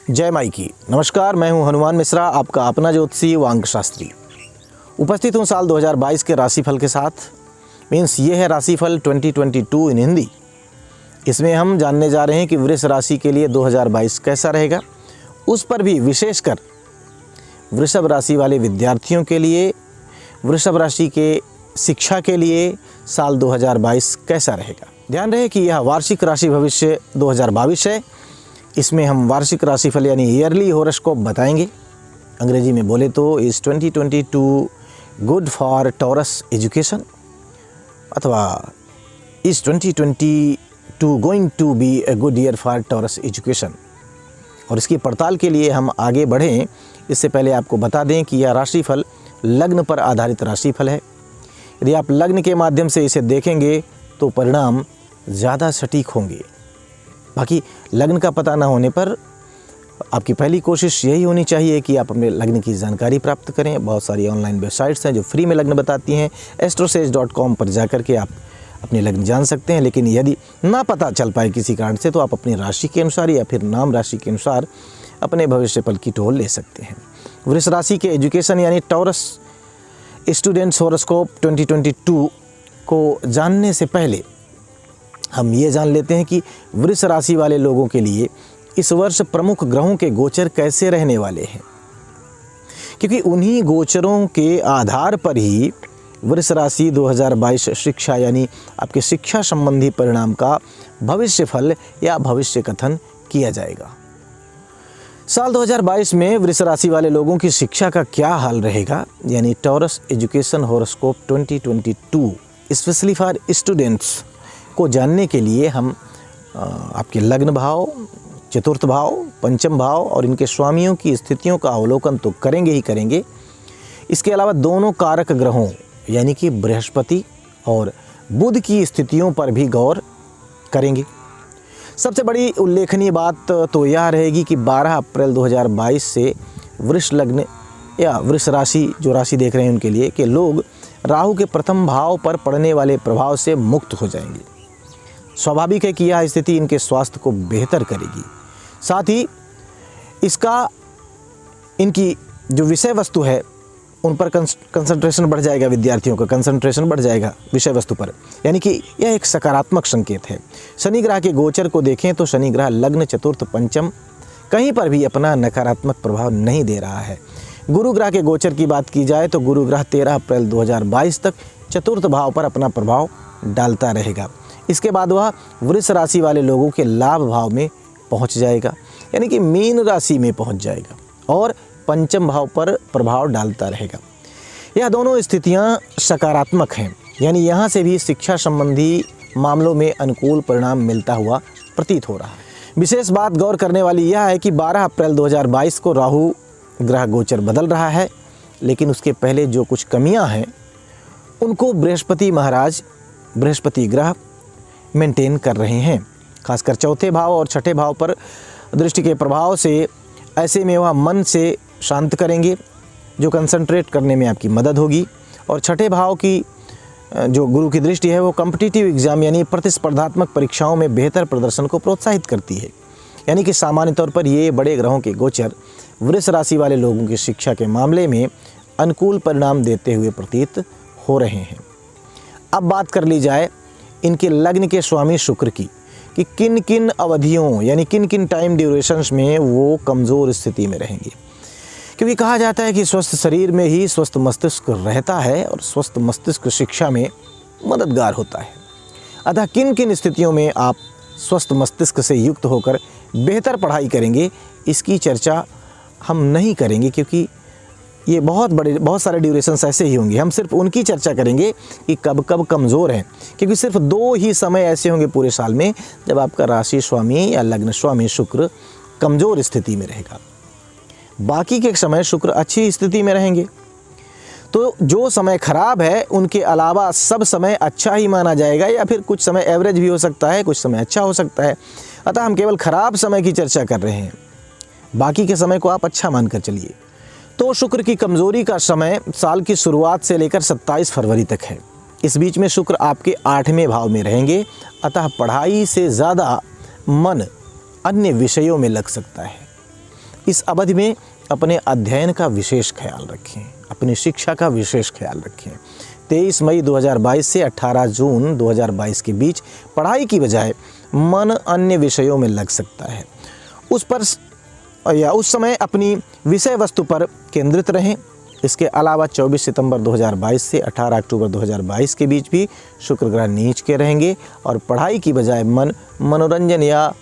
जय माई की। नमस्कार, मैं हूं हनुमान मिश्रा, आपका अपना ज्योतिषी व अंक शास्त्री। उपस्थित हूं साल 2022 के राशिफल के साथ। मीन्स ये है राशिफल 2022 इन हिंदी। इसमें हम जानने जा रहे हैं कि वृष राशि के लिए 2022 कैसा रहेगा। उस पर भी विशेषकर वृषभ राशि वाले विद्यार्थियों के लिए, वृषभ राशि के शिक्षा के लिए साल 2022 कैसा रहेगा। ध्यान रहे कि यह वार्षिक राशि भविष्य 2022 है। इसमें हम वार्षिक राशिफल यानी ईयरली हॉरोस्कोप बताएंगे। अंग्रेजी में बोले तो is 2022 good for Taurus education, अथवा is 2022 going to be a good year for Taurus education. और इसकी पड़ताल के लिए हम आगे बढ़ें, इससे पहले आपको बता दें कि यह राशिफल लग्न पर आधारित राशिफल है। यदि आप लग्न के माध्यम से इसे देखेंगे तो परिणाम ज़्यादा सटीक होंगे। बाकी लग्न का पता ना होने पर आपकी पहली कोशिश यही होनी चाहिए कि आप अपने लग्न की जानकारी प्राप्त करें। बहुत सारी ऑनलाइन वेबसाइट्स हैं जो फ्री में लग्न बताती हैं। astrosage.com पर जाकर के आप अपने लग्न जान सकते हैं। लेकिन यदि ना पता चल पाए किसी कारण से तो आप अपनी राशि के अनुसार या फिर नाम राशि के अनुसार अपने भविष्य फल की टोल ले सकते हैं। वृष राशि के एजुकेशन यानी टॉरस स्टूडेंट्स हॉरोस्कोप 2022 को जानने से पहले हम ये जान लेते हैं कि वृष राशि वाले लोगों के लिए इस वर्ष प्रमुख ग्रहों के गोचर कैसे रहने वाले हैं, क्योंकि उन्हीं गोचरों के आधार पर ही वृष राशि 2022 शिक्षा यानी आपके शिक्षा संबंधी परिणाम का भविष्य फल या भविष्य कथन किया जाएगा। साल 2022 में वृष राशि वाले लोगों की शिक्षा का क्या हाल रहेगा, यानी taurus education horoscope 2022 specially for students को जानने के लिए हम आपके लग्न भाव, चतुर्थ भाव, पंचम भाव और इनके स्वामियों की स्थितियों का अवलोकन तो करेंगे ही करेंगे। इसके अलावा दोनों कारक ग्रहों यानी कि बृहस्पति और बुध की स्थितियों पर भी गौर करेंगे। सबसे बड़ी उल्लेखनीय बात तो यह रहेगी कि 12 अप्रैल 2022 से वृष लग्न या वृष राशि जो राशि देख रहे हैं उनके लिए कि लोग राहु के प्रथम भाव पर पड़ने वाले प्रभाव से मुक्त हो जाएंगे। स्वाभाविक है कि यह स्थिति इनके स्वास्थ्य को बेहतर करेगी। साथ ही इसका इनकी जो विषय वस्तु है उन पर कंसंट्रेशन बढ़ जाएगा। विद्यार्थियों का कंसंट्रेशन बढ़ जाएगा विषय वस्तु पर, यानी कि यह एक सकारात्मक संकेत है। शनि ग्रह के गोचर को देखें तो शनि ग्रह लग्न, चतुर्थ, पंचम कहीं पर भी अपना नकारात्मक प्रभाव नहीं दे रहा है। गुरु ग्रह के गोचर की बात की जाए तो गुरु ग्रह 13 अप्रैल 2022 तक चतुर्थ भाव पर अपना प्रभाव डालता रहेगा। इसके बाद वह वृष राशि वाले लोगों के लाभ भाव में पहुंच जाएगा, यानी कि मीन राशि में पहुंच जाएगा और पंचम भाव पर प्रभाव डालता रहेगा। यह दोनों स्थितियां सकारात्मक हैं, यानी यहाँ से भी शिक्षा संबंधी मामलों में अनुकूल परिणाम मिलता हुआ प्रतीत हो रहा है। विशेष बात गौर करने वाली यह है कि 12 अप्रैल 2022 को राहु ग्रह गोचर बदल रहा है, लेकिन उसके पहले जो कुछ कमियां हैं उनको बृहस्पति महाराज, बृहस्पति ग्रह मेंटेन कर रहे हैं। खासकर चौथे भाव और छठे भाव पर दृष्टि के प्रभाव से ऐसे में वह मन से शांत करेंगे, जो कंसंट्रेट करने में आपकी मदद होगी। और छठे भाव की जो गुरु की दृष्टि है वो कॉम्पिटिटिव एग्ज़ाम यानी प्रतिस्पर्धात्मक परीक्षाओं में बेहतर प्रदर्शन को प्रोत्साहित करती है। यानी कि सामान्य तौर पर ये बड़े ग्रहों के गोचर वृष राशि वाले लोगों की शिक्षा के मामले में अनुकूल परिणाम देते हुए प्रतीत हो रहे हैं। अब बात कर ली जाए इनके लग्न के स्वामी शुक्र की कि किन किन अवधियों यानी किन किन टाइम ड्यूरेशंस में वो कमज़ोर स्थिति में रहेंगे, क्योंकि कहा जाता है कि स्वस्थ शरीर में ही स्वस्थ मस्तिष्क रहता है और स्वस्थ मस्तिष्क शिक्षा में मददगार होता है। अतः किन किन स्थितियों में आप स्वस्थ मस्तिष्क से युक्त होकर बेहतर पढ़ाई करेंगे, इसकी चर्चा हम नहीं करेंगे, क्योंकि ये बहुत सारे ड्यूरेशंस ऐसे ही होंगे। हम सिर्फ उनकी चर्चा करेंगे कि कब कब कमज़ोर हैं, क्योंकि सिर्फ 2 ही समय ऐसे होंगे पूरे साल में जब आपका राशि स्वामी या लग्न स्वामी शुक्र कमज़ोर स्थिति में रहेगा। बाकी के समय शुक्र अच्छी स्थिति में रहेंगे। तो जो समय खराब है उनके अलावा सब समय अच्छा ही माना जाएगा, या फिर कुछ समय एवरेज भी हो सकता है, कुछ समय अच्छा हो सकता है। अतः हम केवल खराब समय की चर्चा कर रहे हैं, बाकी के समय को आप अच्छा मानकर चलिए। तो शुक्र की कमज़ोरी का समय साल की शुरुआत से लेकर 27 फरवरी तक है। इस बीच में शुक्र आपके 8वें भाव में रहेंगे, अतः पढ़ाई से ज़्यादा मन अन्य विषयों में लग सकता है। इस अवधि में अपने अध्ययन का विशेष ख्याल रखें, अपनी शिक्षा का विशेष ख्याल रखें। 23 मई 2022 से 18 जून 2022 के बीच पढ़ाई की बजाय मन अन्य विषयों में लग सकता है। उस समय अपनी विषय वस्तु पर केंद्रित रहें। इसके अलावा 24 सितंबर 2022 से 18 अक्टूबर 2022 के बीच भी शुक्र ग्रह नीच के रहेंगे और पढ़ाई की बजाय मन मनोरंजन या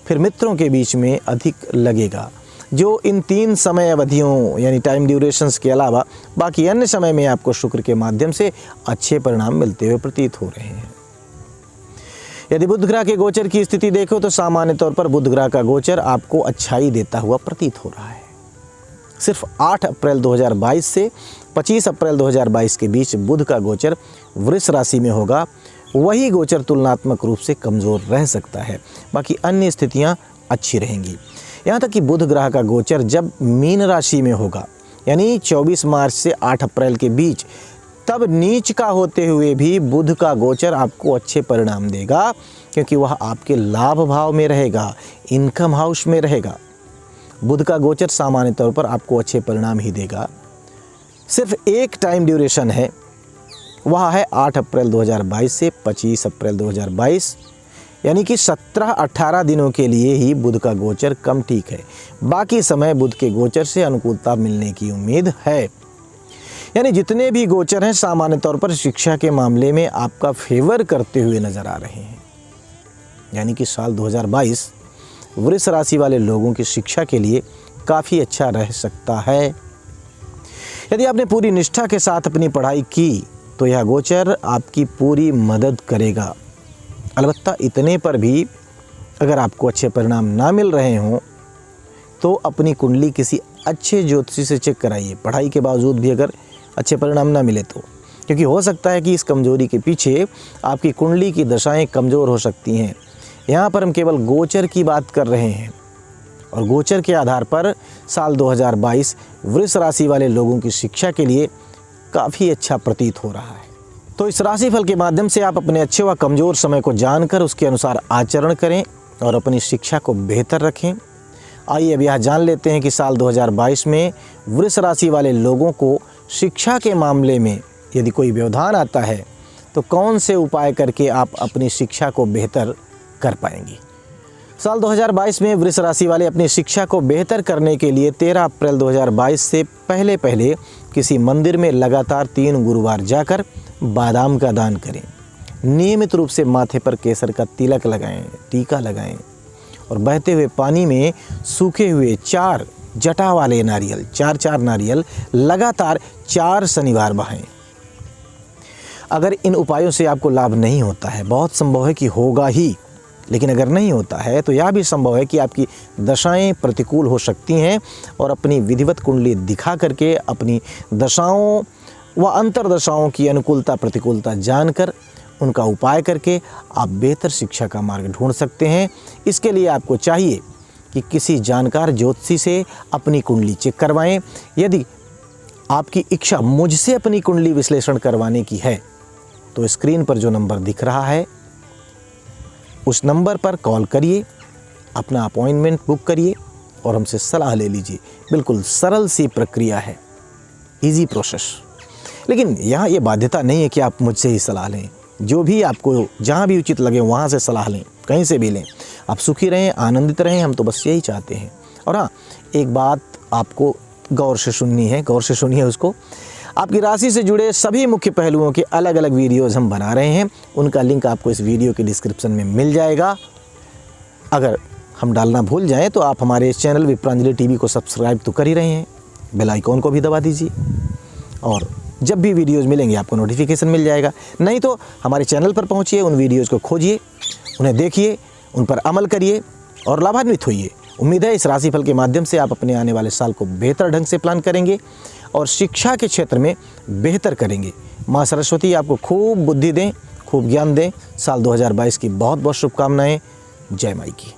फिर मित्रों के बीच में अधिक लगेगा, जो इन 3 समय अवधियों यानी टाइम ड्यूरेशंस के अलावा बाकी अन्य समय में आपको शुक्र के माध्यम से अच्छे परिणाम मिलते हुए प्रतीत हो रहे हैं। यदि बुध ग्रह के गोचर की स्थिति देखो तो सामान्य तौर पर बुध ग्रह का गोचर आपको अच्छाई देता हुआ प्रतीत हो रहा है। सिर्फ 8 अप्रैल 2022 से 25 अप्रैल 2022 के बीच बुध का गोचर वृष राशि में होगा। वही गोचर तुलनात्मक रूप से कमज़ोर रह सकता है, बाकी अन्य स्थितियां अच्छी रहेंगी। यहाँ तक कि बुध ग्रह का गोचर जब मीन राशि में होगा यानी 24 मार्च से 8 अप्रैल के बीच, तब नीच का होते हुए भी बुध का गोचर आपको अच्छे परिणाम देगा, क्योंकि वह आपके लाभ भाव में रहेगा, इनकम हाउस में रहेगा। बुध का गोचर सामान्य तौर पर आपको अच्छे परिणाम ही देगा। सिर्फ एक टाइम ड्यूरेशन है, वह है 8 अप्रैल 2022 से 25 अप्रैल 2022, यानी कि 17-18 दिनों के लिए ही बुध का गोचर कम ठीक है। बाकी समय बुध के गोचर से अनुकूलता मिलने की उम्मीद है। यानी जितने भी गोचर हैं सामान्य तौर पर शिक्षा के मामले में आपका फेवर करते हुए नजर आ रहे हैं। यानी कि साल 2022 वृष राशि वाले लोगों की शिक्षा के लिए काफ़ी अच्छा रह सकता है। यदि आपने पूरी निष्ठा के साथ अपनी पढ़ाई की तो यह गोचर आपकी पूरी मदद करेगा। अलबत्ता इतने पर भी अगर आपको अच्छे परिणाम ना मिल रहे हों तो अपनी कुंडली किसी अच्छे ज्योतिषी से चेक कराइए। पढ़ाई के बावजूद भी अगर अच्छे परिणाम ना मिले तो, क्योंकि हो सकता है कि इस कमजोरी के पीछे आपकी कुंडली की दशाएं कमज़ोर हो सकती हैं। यहाँ पर हम केवल गोचर की बात कर रहे हैं और गोचर के आधार पर साल 2022 वृष राशि वाले लोगों की शिक्षा के लिए काफ़ी अच्छा प्रतीत हो रहा है। तो इस राशिफल के माध्यम से आप अपने अच्छे व कमज़ोर समय को जानकर उसके अनुसार आचरण करें और अपनी शिक्षा को बेहतर रखें। आइए अब यह जान लेते हैं कि साल 2022 में वृष राशि वाले लोगों को शिक्षा के मामले में यदि कोई व्यवधान आता है तो कौन से उपाय करके आप अपनी शिक्षा को बेहतर कर पाएंगे। साल 2022 में वृष राशि वाले अपनी शिक्षा को बेहतर करने के लिए 13 अप्रैल 2022 से पहले किसी मंदिर में लगातार 3 गुरुवार जाकर बादाम का दान करें। नियमित रूप से माथे पर केसर का तिलक लगाएं, टीका लगाएं और बहते हुए पानी में सूखे हुए 4 जटा वाले नारियल 4 नारियल लगातार 4 शनिवार बहाएं। अगर इन उपायों से आपको लाभ नहीं होता है, बहुत संभव है कि होगा ही, लेकिन अगर नहीं होता है तो यह भी संभव है कि आपकी दशाएं प्रतिकूल हो सकती हैं और अपनी विधिवत कुंडली दिखा करके अपनी दशाओं व अंतरदशाओं की अनुकूलता प्रतिकूलता जानकर उनका उपाय करके आप बेहतर शिक्षा का मार्ग ढूंढ सकते हैं। इसके लिए आपको चाहिए कि किसी जानकार ज्योतिषी से अपनी कुंडली चेक करवाएं। यदि आपकी इच्छा मुझसे अपनी कुंडली विश्लेषण करवाने की है तो स्क्रीन पर जो नंबर दिख रहा है उस नंबर पर कॉल करिए, अपना अपॉइंटमेंट बुक करिए और हमसे सलाह ले लीजिए। बिल्कुल सरल सी प्रक्रिया है, इजी प्रोसेस। लेकिन यहाँ ये बाध्यता नहीं है कि आप मुझसे ही सलाह लें। जो भी आपको जहाँ भी उचित लगे वहाँ से सलाह लें, कहीं से भी लें। आप सुखी रहें, आनंदित रहें, हम तो बस यही चाहते हैं। और हाँ, एक बात आपको गौर से सुननी है, गौर से सुनिए उसको। आपकी राशि से जुड़े सभी मुख्य पहलुओं के अलग अलग वीडियोज़ हम बना रहे हैं, उनका लिंक आपको इस वीडियो के डिस्क्रिप्शन में मिल जाएगा। अगर हम डालना भूल जाएं तो आप हमारे इस चैनल विप्रांजलि टीवी को सब्सक्राइब तो कर ही रहे हैं, बेल आइकॉन को भी दबा दीजिए और जब भी वीडियोज़ मिलेंगे आपको नोटिफिकेशन मिल जाएगा। नहीं तो हमारे चैनल पर पहुंचिए, उन वीडियोज़ को खोजिए, उन्हें देखिए, उन पर अमल करिए और लाभान्वित होइए। उम्मीद है इस राशिफल के माध्यम से आप अपने आने वाले साल को बेहतर ढंग से प्लान करेंगे और शिक्षा के क्षेत्र में बेहतर करेंगे। माँ सरस्वती आपको खूब बुद्धि दें, खूब ज्ञान दें। साल 2022 की बहुत बहुत शुभकामनाएं। जय माई की।